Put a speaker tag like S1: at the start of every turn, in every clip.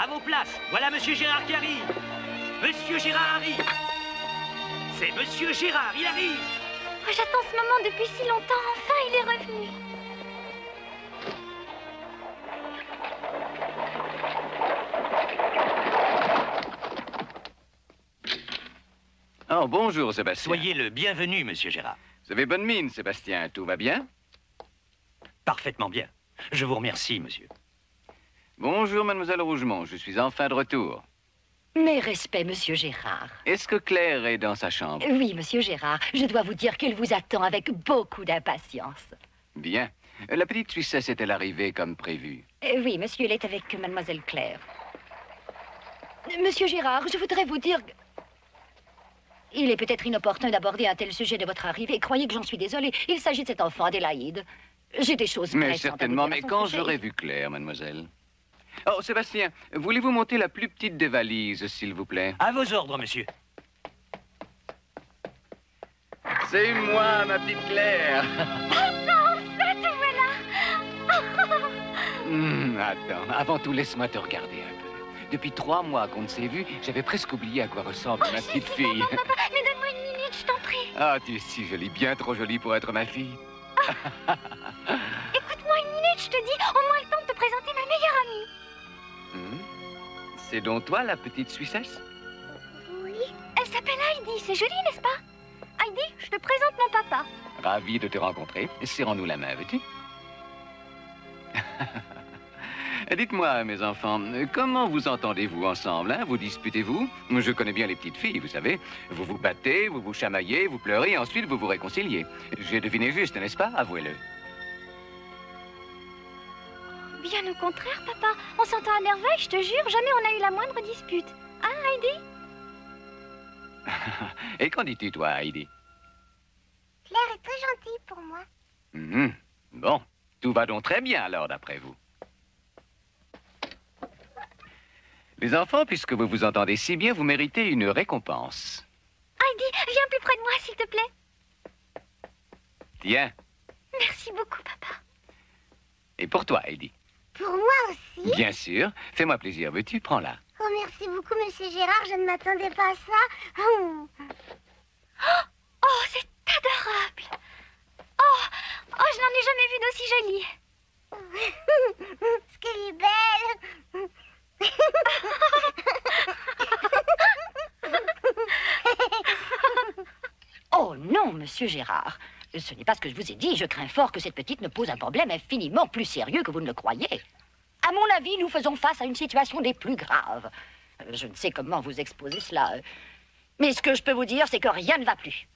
S1: À vos places, voilà Monsieur Gérard qui arrive. Monsieur Gérard arrive. C'est Monsieur Gérard, il arrive.
S2: Oh, j'attends ce moment depuis si longtemps. Enfin, il est revenu.
S3: Oh, bonjour, Sébastien.
S1: Soyez le bienvenu, Monsieur Gérard.
S3: Vous avez bonne mine, Sébastien. Tout va bien?
S1: Parfaitement bien. Je vous remercie, monsieur.
S3: Bonjour, mademoiselle Rougemont. Je suis enfin de retour.
S4: Mes respects, monsieur Gérard.
S3: Est-ce que Claire est dans sa chambre?
S4: Oui, monsieur Gérard. Je dois vous dire qu'elle vous attend avec beaucoup d'impatience.
S3: Bien. La petite Suissesse est-elle arrivée comme prévu?
S4: Oui, monsieur, elle est avec mademoiselle Claire. Monsieur Gérard, je voudrais vous dire... Il est peut-être inopportun d'aborder un tel sujet de votre arrivée. Croyez que j'en suis désolée. Il s'agit de cet enfant, Adélaïde. J'ai des choses
S3: Mais
S4: pressantes à
S3: certainement,
S4: vous dire à
S3: mais
S4: son
S3: quand
S4: sujet.
S3: j'aurai vu Claire, mademoiselle? Oh, Sébastien, voulez-vous monter la plus petite des valises, s'il vous plaît?
S1: À vos ordres, monsieur.
S3: C'est moi, ma petite Claire.
S2: Papa, en fait, voilà.
S3: Attends, avant tout, laisse-moi te regarder un peu. Depuis 3 mois qu'on ne s'est vu, j'avais presque oublié à quoi ressemble ma petite fille.
S2: Papa, mais donne-moi une minute, je t'en prie.
S3: Ah, tu es si jolie, bien trop jolie pour être ma fille.
S2: Écoute-moi une minute, je te dis. Au moins le temps de te présenter ma meilleure amie.
S3: C'est donc toi, la petite Suissesse?
S2: Oui. Elle s'appelle Heidi. C'est joli, n'est-ce pas? Heidi, je te présente mon papa.
S3: Ravi de te rencontrer. Serrons-nous la main, veux-tu? Dites-moi, mes enfants, comment vous entendez-vous ensemble, hein? Vous disputez-vous? Je connais bien les petites filles, vous savez. Vous vous battez, vous vous chamaillez, vous pleurez, et ensuite vous vous réconciliez. J'ai deviné juste, n'est-ce pas? Avouez-le.
S2: Bien au contraire, papa. On s'entend à merveille, je te jure. Jamais on a eu la moindre dispute. Hein, Heidi?
S3: Et qu'en dis-tu, toi, Heidi?
S2: Claire est très gentille pour moi.
S3: Bon, tout va donc très bien, alors, d'après vous. Les enfants, puisque vous vous entendez si bien, vous méritez une récompense.
S2: Heidi, viens plus près de moi, s'il te plaît.
S3: Tiens.
S2: Merci beaucoup, papa.
S3: Et pour toi, Heidi?
S2: Pour moi aussi?
S3: Bien sûr. Fais-moi plaisir, veux-tu? Prends-la.
S2: Oh, merci beaucoup, monsieur Gérard. Je ne m'attendais pas à ça. Oh, c'est adorable. Oh, je n'en ai jamais vu d'aussi jolie. Ce qu'elle est belle.
S4: Oh non, monsieur Gérard. Ce n'est pas ce que je vous ai dit. Je crains fort que cette petite ne pose un problème infiniment plus sérieux que vous ne le croyez. À mon avis, nous faisons face à une situation des plus graves. Je ne sais comment vous exposer cela. Mais ce que je peux vous dire, c'est que rien ne va plus.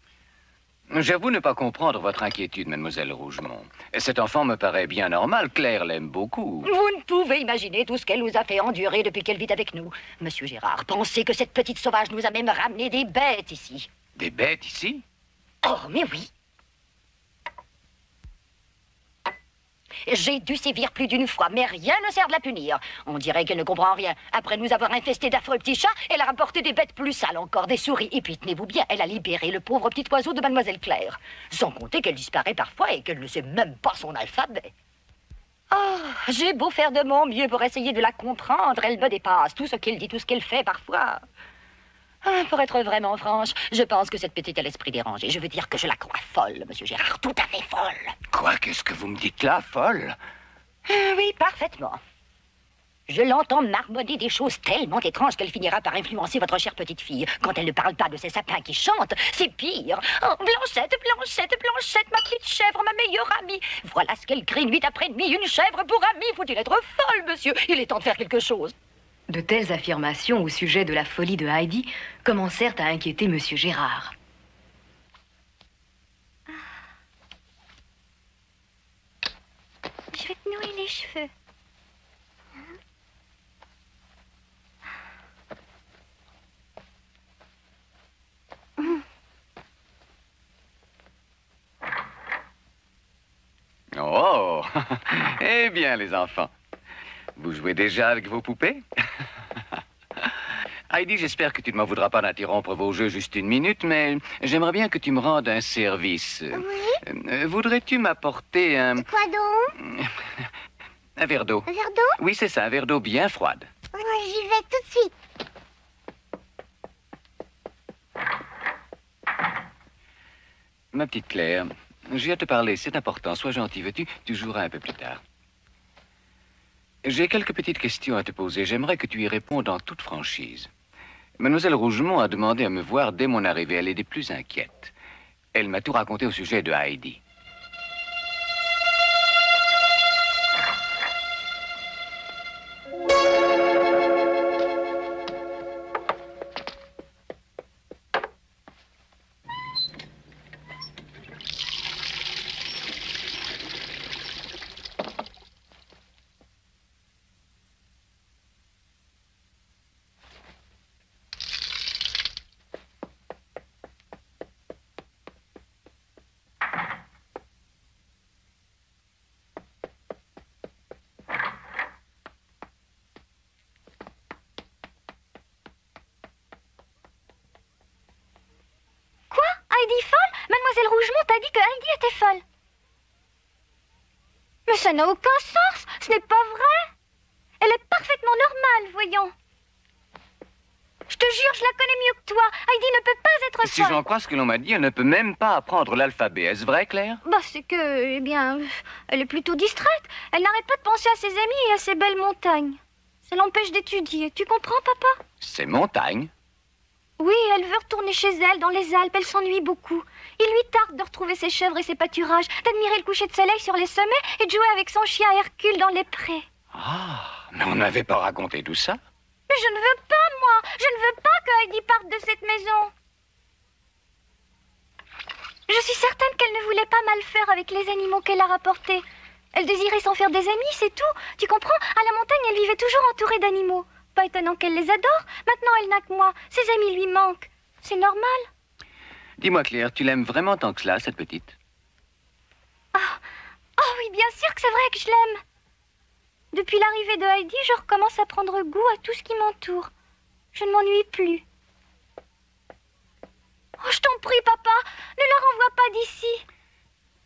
S3: J'avoue ne pas comprendre votre inquiétude, mademoiselle Rougemont. Cet enfant me paraît bien normal. Claire l'aime beaucoup.
S4: Vous ne pouvez imaginer tout ce qu'elle nous a fait endurer depuis qu'elle vit avec nous. Monsieur Gérard, pensez que cette petite sauvage nous a même ramené des bêtes ici.
S3: Des bêtes ici?
S4: Oh, mais oui. J'ai dû sévir plus d'une fois, mais rien ne sert de la punir. On dirait qu'elle ne comprend rien. Après nous avoir infesté d'affreux petits chats, elle a rapporté des bêtes plus sales encore, des souris. Et puis, tenez-vous bien, elle a libéré le pauvre petit oiseau de mademoiselle Claire. Sans compter qu'elle disparaît parfois et qu'elle ne sait même pas son alphabet. Oh, j'ai beau faire de mon mieux pour essayer de la comprendre, elle me dépasse. Tout ce qu'elle dit, tout ce qu'elle fait parfois. Ah, pour être vraiment franche, je pense que cette petite a l'esprit dérangé. Je veux dire que je la crois folle, monsieur Gérard, tout à fait folle.
S3: Quoi? Qu'est-ce que vous me dites là, folle?
S4: Oui, parfaitement. Je l'entends marmonner des choses tellement étranges qu'elle finira par influencer votre chère petite fille. Quand elle ne parle pas de ces sapins qui chantent, c'est pire. Oh, Blanchette, Blanchette, Blanchette, ma petite chèvre, ma meilleure amie. Voilà ce qu'elle crie nuit après nuit, une chèvre pour amie. Faut-il être folle, monsieur? Il est temps de faire quelque chose.
S5: De telles affirmations au sujet de la folie de Heidi commencèrent à inquiéter monsieur Gérard.
S2: Je vais te nouer les cheveux.
S3: Oh! Eh bien, les enfants, vous jouez déjà avec vos poupées? Heidi, j'espère que tu ne m'en voudras pas d'interrompre vos jeux juste une minute, mais j'aimerais bien que tu me rendes un service.
S2: Oui?
S3: Voudrais-tu m'apporter
S2: Quoi donc?
S3: un verre d'eau?
S2: Un verre d'eau?
S3: Oui, c'est ça, un verre d'eau bien froide.
S2: Oui.
S6: j'y vais tout de suite.
S3: Ma petite Claire, j'ai à te parler, c'est important. Sois gentille, veux-tu? Tu joueras un peu plus tard. J'ai quelques petites questions à te poser. J'aimerais que tu y répondes en toute franchise. Mademoiselle Rougemont a demandé à me voir dès mon arrivée. Elle est des plus inquiètes. Elle m'a tout raconté au sujet de Heidi.
S2: Heidi folle? Mademoiselle Rougemont t'a dit que Heidi était folle. Mais ça n'a aucun sens. Ce n'est pas vrai. Elle est parfaitement normale, voyons. Je te jure, je la connais mieux que toi. Heidi ne peut pas être folle.
S3: Si j'en crois ce que l'on m'a dit, elle ne peut même pas apprendre l'alphabet. Est-ce vrai, Claire?
S2: Bah, c'est que, eh bien, elle est plutôt distraite. Elle n'arrête pas de penser à ses amis et à ses belles montagnes. Ça l'empêche d'étudier. Tu comprends, papa?
S3: Ces montagnes?
S2: Oui, elle veut retourner chez elle, dans les Alpes. Elle s'ennuie beaucoup. Il lui tarde de retrouver ses chèvres et ses pâturages, d'admirer le coucher de soleil sur les sommets et de jouer avec son chien Hercule dans les prés.
S3: Ah, mais on n'avait pas raconté tout ça.
S2: Mais je ne veux pas, moi. Je ne veux pas que Heidi parte de cette maison. Je suis certaine qu'elle ne voulait pas mal faire avec les animaux qu'elle a rapportés. Elle désirait s'en faire des amis, c'est tout. Tu comprends? À la montagne, elle vivait toujours entourée d'animaux. Pas étonnant qu'elle les adore. Maintenant, elle n'a que moi. Ses amis lui manquent. C'est normal.
S3: Dis-moi, Claire, tu l'aimes vraiment tant que cela, cette petite?
S2: Oh oui, bien sûr que c'est vrai que je l'aime. Depuis l'arrivée de Heidi, je recommence à prendre goût à tout ce qui m'entoure. Je ne m'ennuie plus. Oh, je t'en prie, papa, ne la renvoie pas d'ici.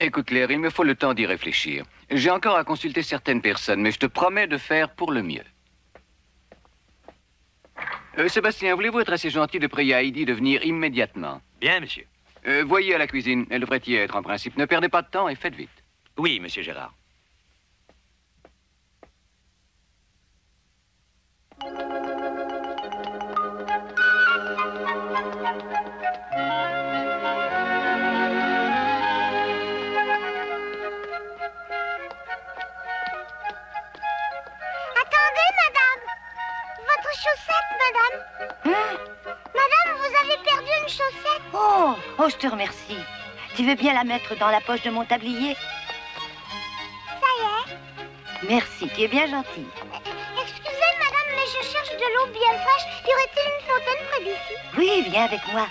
S3: Écoute, Claire, il me faut le temps d'y réfléchir. J'ai encore à consulter certaines personnes, mais je te promets de faire pour le mieux. Sébastien, voulez-vous être assez gentil de prier Heidi de venir immédiatement?
S1: Bien, monsieur.
S3: Voyez à la cuisine, elle devrait y être en principe. Ne perdez pas de temps et faites vite.
S1: Oui, monsieur Gérard.
S6: Attendez, madame. Votre chaussette, madame. Madame, vous avez perdu une chaussette.
S4: Oh, je te remercie. Tu veux bien la mettre dans la poche de mon tablier?
S6: Ça y est.
S4: Merci, tu es bien gentille.
S6: Excusez, madame, mais je cherche de l'eau bien fraîche. Y aurait-il une fontaine près d'ici?
S4: Oui, viens avec moi.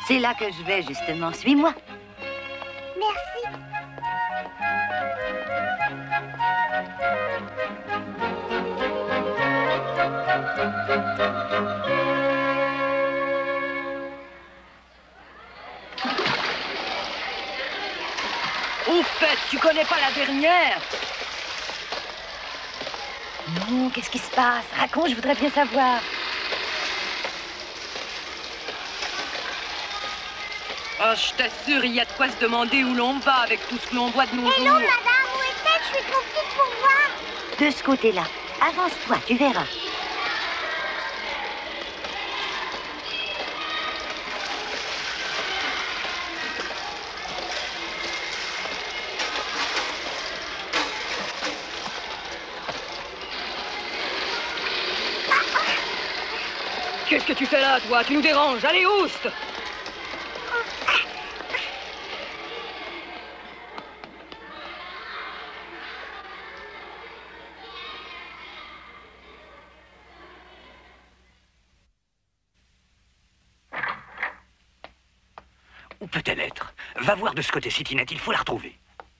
S4: C'est là que je vais, justement. Suis-moi.
S6: Merci.
S5: Au fait, tu connais pas la dernière?
S4: Non, qu'est-ce qui se passe? Raconte, je voudrais bien savoir.
S5: Oh, je t'assure, il y a de quoi se demander où l'on va avec tout ce que l'on voit de nos
S6: Hello,
S5: jours.
S6: madame, où est-elle? Je suis trop petite pour voir.
S4: De ce côté-là. Avance-toi, tu verras.
S5: Qu'est-ce que tu fais là, toi? Tu nous déranges. Allez, ouste!
S1: Où peut-elle être? Va voir de ce côté-ci, Tinette, il faut la retrouver.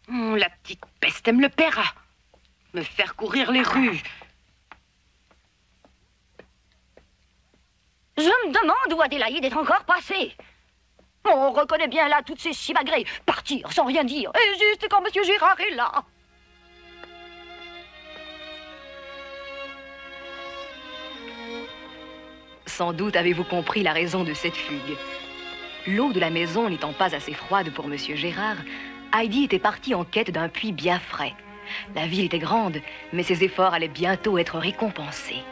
S5: La petite peste, elle me le paiera. Me faire courir les rues.
S4: Je me demande où Adélaïde est encore passée. On reconnaît bien là toutes ces simagrées. Partir sans rien dire. Et juste quand Monsieur Gérard est là.
S5: Sans doute avez-vous compris la raison de cette fugue. L'eau de la maison n'étant pas assez froide pour Monsieur Gérard, Heidi était partie en quête d'un puits bien frais. La ville était grande, mais ses efforts allaient bientôt être récompensés.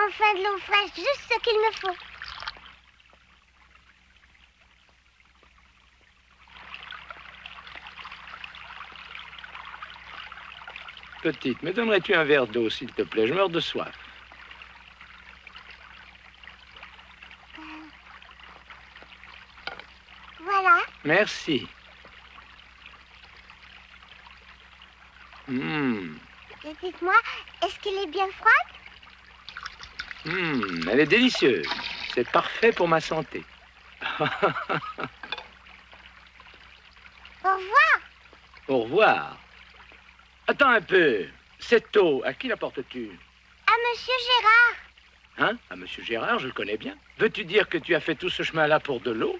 S6: Enfin de l'eau fraîche, juste ce qu'il me faut.
S7: Petite, me donnerais-tu un verre d'eau, s'il te plaît? Je meurs de soif.
S6: Voilà.
S7: Merci.
S6: Dites-moi, est-ce qu'elle est bien froide?
S7: Elle est délicieuse. C'est parfait pour ma santé.
S6: Au revoir.
S7: Au revoir. Attends un peu. Cette eau, à qui la portes-tu?
S6: À Monsieur Gérard.
S7: Hein? À Monsieur Gérard, je le connais bien. Veux-tu dire que tu as fait tout ce chemin-là pour de l'eau?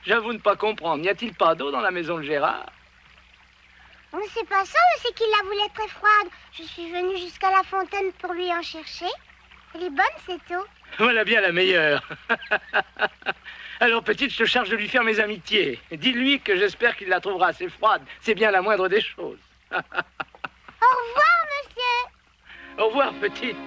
S7: J'avoue ne pas comprendre. N'y a-t-il pas d'eau dans la maison de Gérard?
S6: On ne sait pas ça, mais c'est qu'il la voulait très froide. Je suis venue jusqu'à la fontaine pour lui en chercher. Elle est bonne, cette eau.
S7: Voilà bien la meilleure. Alors, petite, je te charge de lui faire mes amitiés. Dis-lui que j'espère qu'il la trouvera assez froide. C'est bien la moindre des choses.
S6: Au revoir, monsieur.
S7: Au revoir, petite.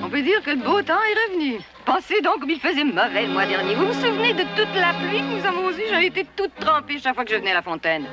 S5: On peut dire que le beau temps est revenu. Pensez donc comme il faisait mauvais le mois dernier. Vous vous souvenez de toute la pluie que nous avons eue? J'en étais toute trempée chaque fois que je venais à la fontaine.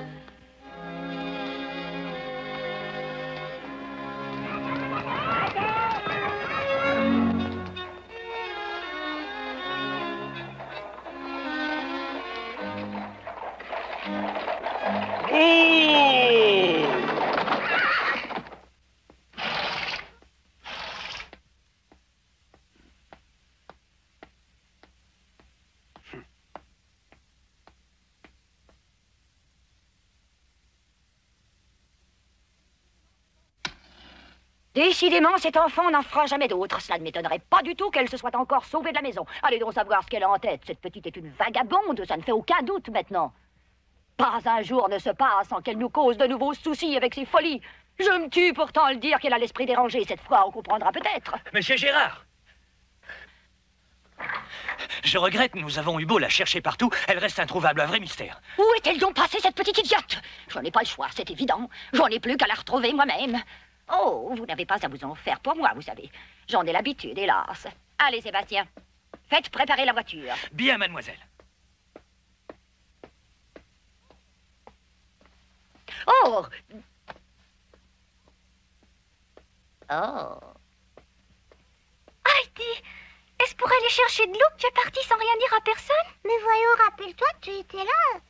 S4: Décidément, cet enfant n'en fera jamais d'autre. Cela ne m'étonnerait pas du tout qu'elle se soit encore sauvée de la maison. Allez donc savoir ce qu'elle a en tête. Cette petite est une vagabonde, ça ne fait aucun doute maintenant. Pas un jour ne se passe sans qu'elle nous cause de nouveaux soucis avec ses folies. Je me tue pourtant à le dire qu'elle a l'esprit dérangé. Cette fois, on comprendra peut-être.
S1: Monsieur Gérard! Je regrette, nous avons eu beau la chercher partout, elle reste introuvable, un vrai mystère.
S4: Où est-elle donc passée, cette petite idiote? Je n'ai pas le choix, c'est évident. J'en ai plus qu'à la retrouver moi-même. Oh, vous n'avez pas à vous en faire pour moi, vous savez. J'en ai l'habitude, hélas. Allez, Sébastien, faites préparer la voiture.
S1: Bien, mademoiselle.
S4: Oh! Oh!
S2: Heidi, est-ce pour aller chercher de l'eau que tu es partie sans rien dire à personne?
S6: Mais voyons, rappelle-toi, tu étais là.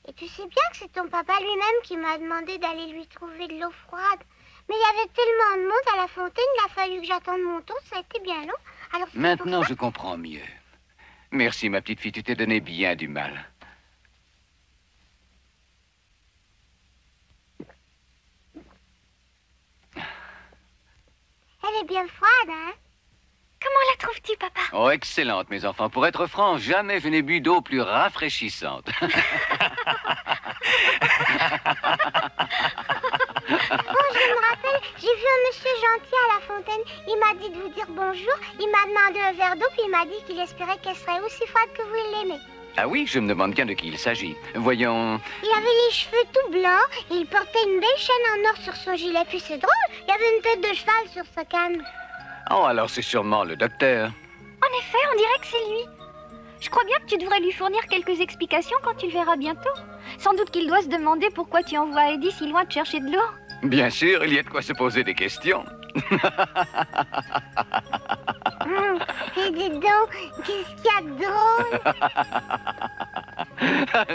S6: Et tu sais bien que c'est ton papa lui-même qui m'a demandé d'aller lui trouver de l'eau froide. Mais il y avait tellement de monde à la fontaine, il a fallu que j'attende mon tour, ça a été bien long. Alors,
S3: Maintenant, je comprends mieux. Merci, ma petite fille, tu t'es donné bien du mal.
S6: Elle est bien froide, hein?
S2: Comment la trouves-tu, papa?
S3: Oh, excellente, mes enfants. Pour être franc, jamais je n'ai bu d'eau plus rafraîchissante.
S6: Oh, je me rappelle, j'ai vu un monsieur gentil à la fontaine. Il m'a dit de vous dire bonjour. Il m'a demandé un verre d'eau, puis il m'a dit qu'il espérait qu'elle serait aussi froide que vous l'aimez.
S3: Ah oui, je me demande bien de qui il s'agit. Voyons...
S6: Il avait les cheveux tout blancs et il portait une belle chaîne en or sur son gilet. Puis c'est drôle, il y avait une tête de cheval sur sa canne.
S3: Oh, alors c'est sûrement le docteur.
S2: En effet, on dirait que c'est lui. Je crois bien que tu devrais lui fournir quelques explications quand tu le verras bientôt. Sans doute qu'il doit se demander pourquoi tu envoies Heidi si loin de chercher de l'eau.
S3: Bien sûr, il y a de quoi se poser des questions.
S6: Et dis donc, qu'est-ce qu'il y a de drôle?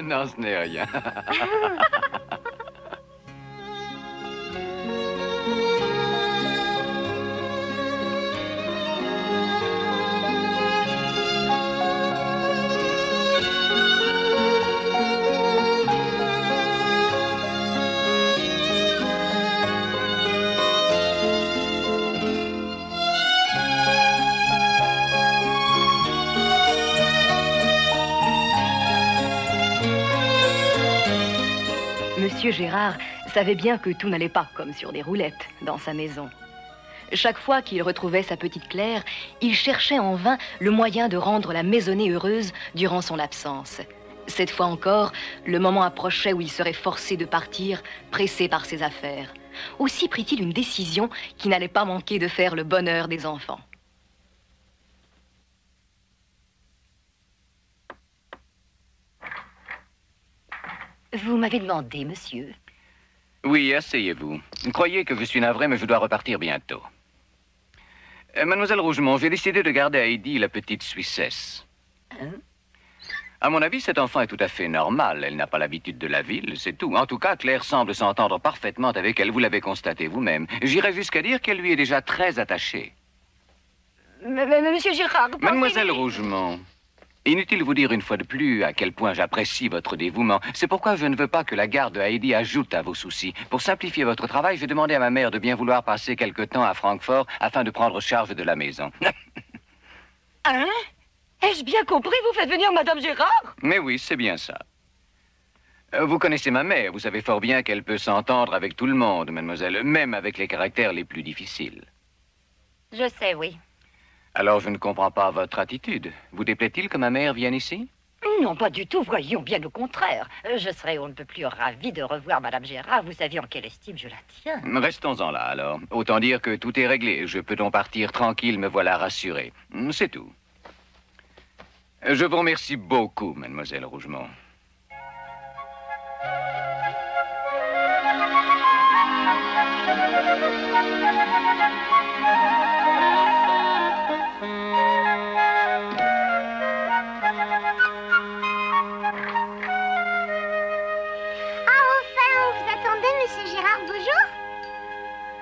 S3: Non, ce n'est rien.
S5: Monsieur Gérard savait bien que tout n'allait pas comme sur des roulettes dans sa maison. Chaque fois qu'il retrouvait sa petite Claire, il cherchait en vain le moyen de rendre la maisonnée heureuse durant son absence. Cette fois encore, le moment approchait où il serait forcé de partir, pressé par ses affaires. Aussi prit-il une décision qui n'allait pas manquer de faire le bonheur des enfants.
S4: Vous m'avez demandé, monsieur.
S3: Oui, asseyez-vous. Croyez que je suis navré, mais je dois repartir bientôt. Mademoiselle Rougemont, j'ai décidé de garder à Heidi la petite Suissesse.
S4: Hein?
S3: À mon avis, cette enfant est tout à fait normale. Elle n'a pas l'habitude de la ville, c'est tout. En tout cas, Claire semble s'entendre parfaitement avec elle. Vous l'avez constaté vous-même. J'irais jusqu'à dire qu'elle lui est déjà très attachée.
S4: Monsieur Gérard,
S3: Mademoiselle Rougemont, inutile de vous dire une fois de plus à quel point j'apprécie votre dévouement. C'est pourquoi je ne veux pas que la garde de Heidi ajoute à vos soucis. Pour simplifier votre travail, j'ai demandé à ma mère de bien vouloir passer quelque temps à Francfort afin de prendre charge de la maison.
S4: Hein? Ai-je bien compris? Vous faites venir Madame Gérard?
S3: Mais oui, c'est bien ça. Vous connaissez ma mère. Vous savez fort bien qu'elle peut s'entendre avec tout le monde, mademoiselle, même avec les caractères les plus difficiles.
S4: Je sais, oui.
S3: Alors, je ne comprends pas votre attitude. Vous déplaît-il que ma mère vienne ici?
S4: Non, pas du tout, voyons, bien au contraire. Je serais on ne peut plus ravie de revoir Madame Gérard. Vous savez en quelle estime je la tiens.
S3: Restons-en là, alors. Autant dire que tout est réglé. Je peux donc partir tranquille, me voilà rassuré. C'est tout. Je vous remercie beaucoup, mademoiselle Rougemont.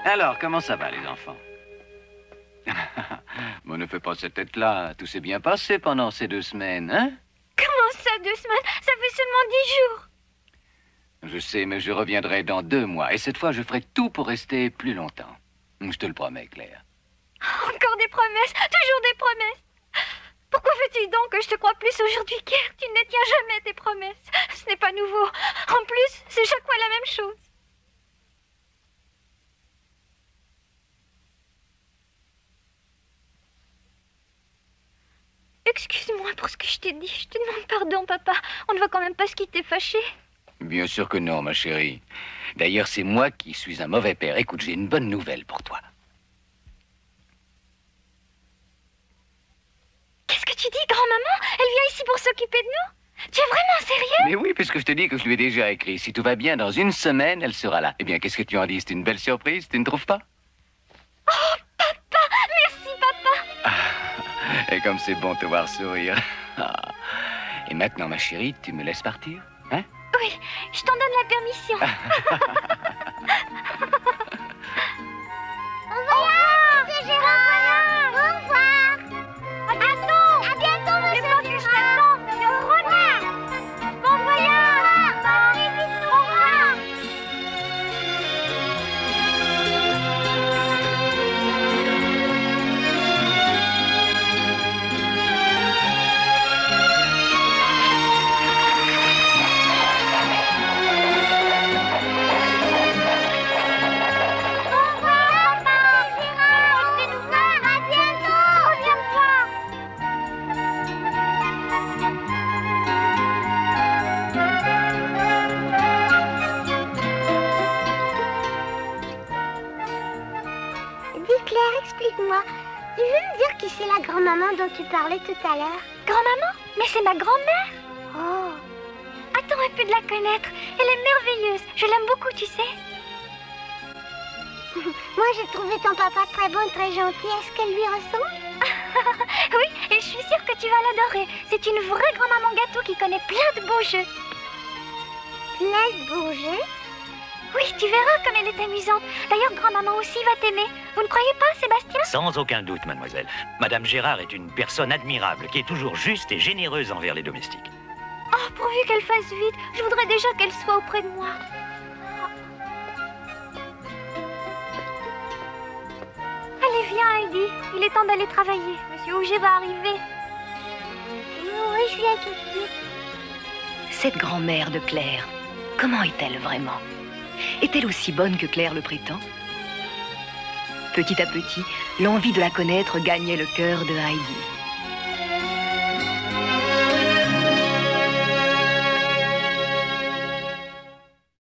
S3: Alors, comment ça va, les enfants? Bon, ne fais pas cette tête-là. Tout s'est bien passé pendant ces 2 semaines, hein?
S2: Comment ça, 2 semaines? Ça fait seulement 10 jours.
S3: Je sais, mais je reviendrai dans 2 mois. Et cette fois, je ferai tout pour rester plus longtemps. Je te le promets, Claire.
S2: Encore des promesses, toujours des promesses. Pourquoi veux-tu donc que je te croie plus aujourd'hui qu'hier? Tu ne tiens jamais tes promesses. Ce n'est pas nouveau. En plus, c'est chaque fois la même chose. Excuse-moi pour ce que je t'ai dit. Je te demande pardon, papa. On ne va quand même pas se quitter fâché.
S3: Bien sûr que non, ma chérie. D'ailleurs, c'est moi qui suis un mauvais père. Écoute, j'ai une bonne nouvelle pour toi.
S2: Qu'est-ce que tu dis, grand-maman? Elle vient ici pour s'occuper de nous? Tu es vraiment sérieux?
S3: Mais oui, puisque je te dis que je lui ai déjà écrit. Si tout va bien, dans 1 semaine, elle sera là. Eh bien, qu'est-ce que tu en dis? C'est une belle surprise, tu ne trouves pas?
S2: Oh, papa! Merci, papa!
S3: Et comme c'est bon de te voir sourire. Et maintenant, ma chérie, tu me laisses partir? Hein?
S2: Oui, je t'en donne la permission. Au revoir, monsieur Gérard. Au revoir. À bientôt. À bientôt, monsieur Gérard. Que je t'attends. Au revoir. Bon voyage. Au revoir.
S6: Explique-moi, tu veux me dire qui c'est la grand-maman dont tu parlais tout à l'heure?
S2: Grand-maman? Mais c'est ma grand-mère.
S6: Oh.
S2: Attends un peu de la connaître. Elle est merveilleuse. Je l'aime beaucoup, tu sais.
S6: Moi, j'ai trouvé ton papa très bon, très gentil. Est-ce qu'elle lui ressemble?
S2: Oui, et je suis sûre que tu vas l'adorer. C'est une vraie grand-maman gâteau qui connaît plein de beaux jeux.
S6: Plein de beaux jeux.
S2: Oui, tu verras comme elle est amusante. D'ailleurs, grand-maman aussi va t'aimer. Vous ne croyez pas, Sébastien?
S8: Sans aucun doute, mademoiselle. Madame Gérard est une personne admirable, qui est toujours juste et généreuse envers les domestiques.
S2: Oh, pourvu qu'elle fasse vite. Je voudrais déjà qu'elle soit auprès de moi. Allez, viens, Heidi. Il est temps d'aller travailler. Monsieur Auger va arriver.
S6: Oui, je viens tout de suite.
S5: Cette grand-mère de Claire, comment est-elle vraiment? Est-elle aussi bonne que Claire le prétend? Petit à petit, l'envie de la connaître gagnait le cœur de Heidi.